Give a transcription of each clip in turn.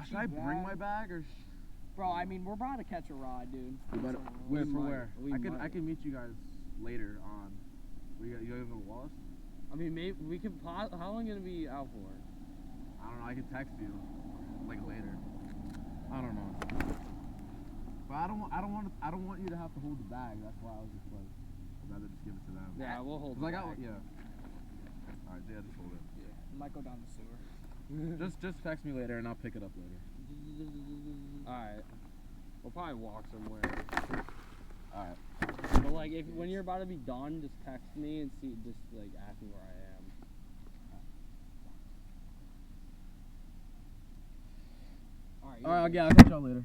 Should I bring my bag or? Bro, I mean, we're about to catch a ride, dude. Where? I can meet you guys later on. You guys gonna go Wallace? I mean, maybe we can. How long gonna be out for? I don't know. I can text you like later. I don't know. But I don't want you to have to hold the bag. That's why I was just like, I'd rather just give it to them. Yeah, we'll hold. Yeah. All right, yeah, just hold it. Yeah, we might go down the sewer. just text me later and I'll pick it up later. Alright. We'll probably walk somewhere. Alright. But like when you're about to be done, just text me and just like ask me where I am. Alright, yeah, I'll catch y'all later.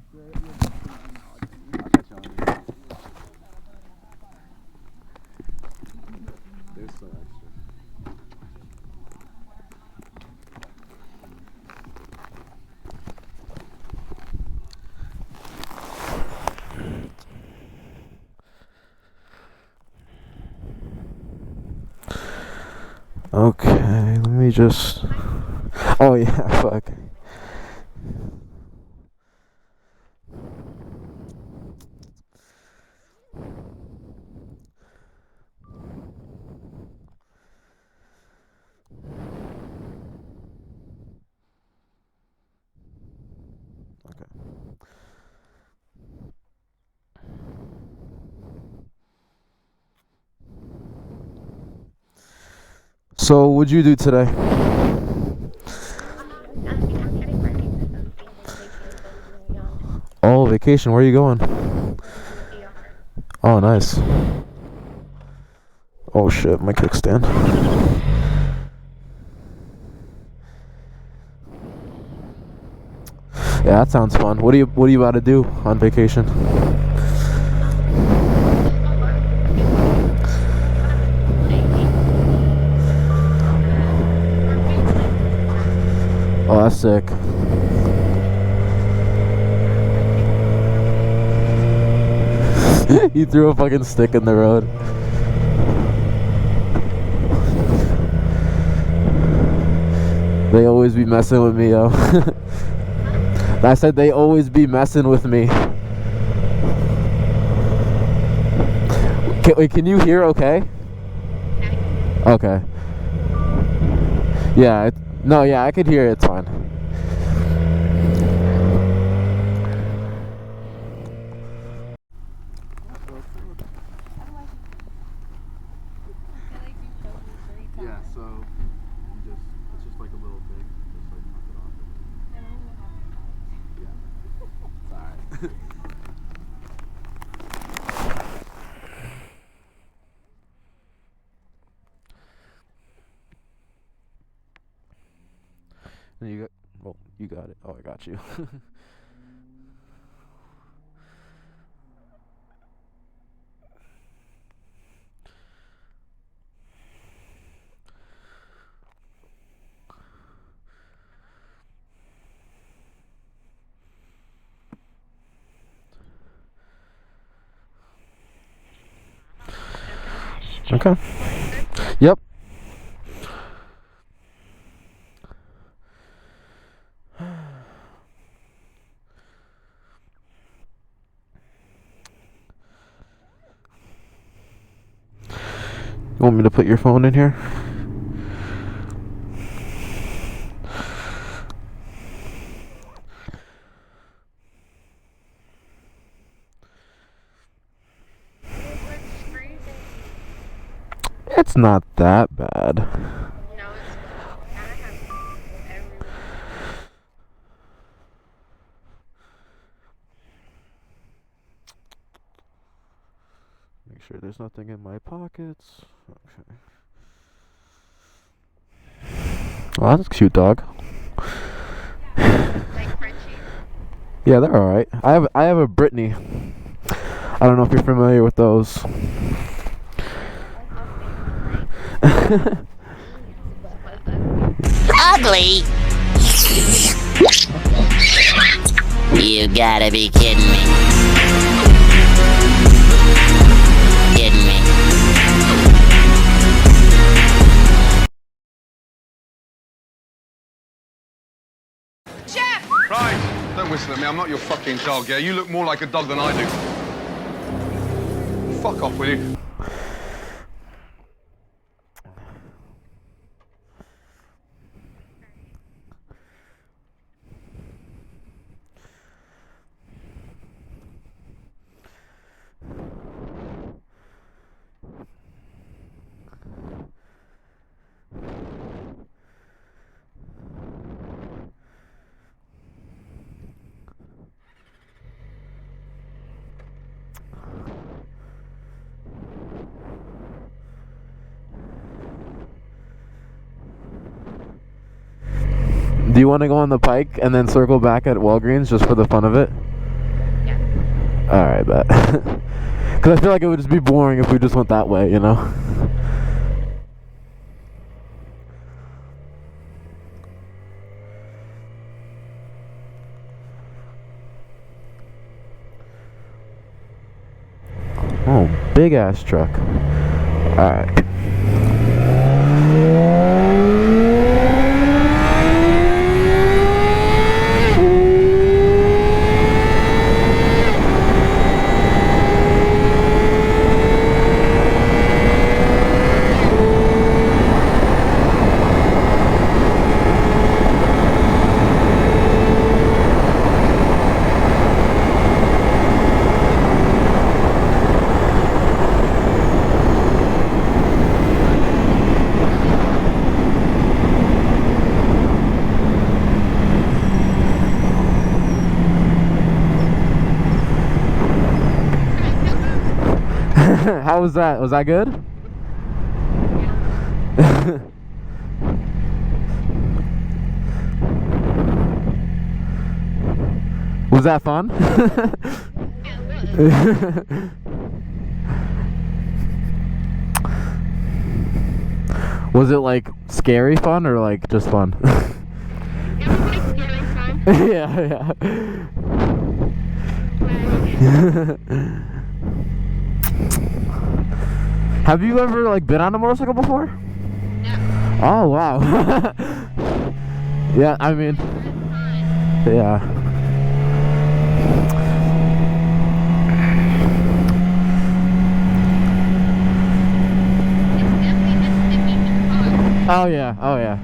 I'll catch y'all later. There's so extra. Okay, let me just... Oh yeah, fuck. Okay. So, what'd you do today? Oh, vacation. Where are you going? Oh, nice. Oh shit, my kickstand. Yeah, that sounds fun. What are you about to do on vacation? Oh, that's sick. He threw a fucking stick in the road. They always be messing with me, yo. I said they always be messing with me. Wait, can you hear okay? Okay. Yeah, no, yeah, I could hear it. It's fine. Yeah, so it's just like a little thing. Just like knock it off. Yeah. It's alright. You got it. Oh, I got you. Okay. Yep. You want me to put your phone in here? It's not that bad. No, it's not. I have everywhere. Make sure there's nothing in my pockets. Okay. Oh, that's a cute dog. Like Frenchie. Yeah, they're alright. I have a Brittany. I don't know if you're familiar with those. Ugly? You gotta be kidding me. Kidding me. Chef! Right. Don't whistle at me. I'm not your fucking dog, yeah? You look more like a dog than I do. Fuck off, will you? Do you want to go on the Pike and then circle back at Walgreens just for the fun of it? Yeah. Alright, bet. Because I feel like it would just be boring if we just went that way, you know? Oh, big ass truck. Alright. How was that? Was that good? Was that fun? Was it like scary fun or like just fun? It was like scary fun. Yeah, yeah. Have you ever like been on a motorcycle before? No. Oh wow. Yeah, I mean, yeah. Oh yeah, oh yeah.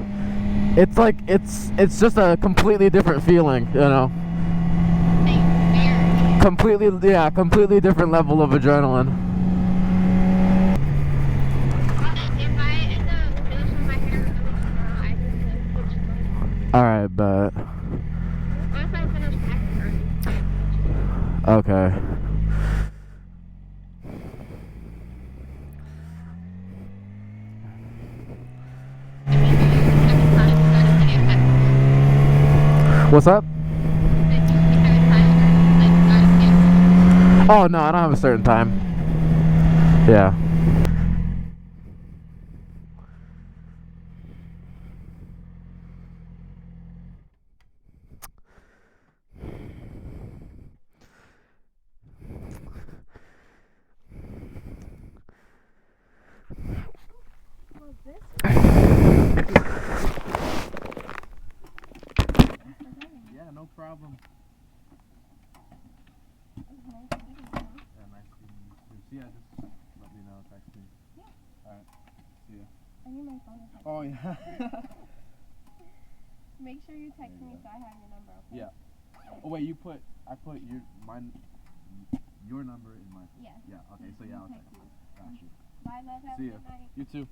It's like it's just a completely different feeling, you know. Completely, yeah, completely different level of adrenaline. If I end up finishing my hair really tomorrow, I need to switch lanes. Alright, but Once I finish packing early. okay. What's up? Oh no, I don't have a certain time. Yeah. Yeah, no problem. Yeah, nice meeting you too. See ya, just let me know, text me. Yeah. Alright. See ya. I need my phone to text Oh you. yeah. Make sure you text me so I have your number, okay? Yeah. Oh wait, I put your number in my phone. Yes. Yeah, okay, so yeah, I'll text you. Got you. Bye, love. Have See a ya. good night. You too.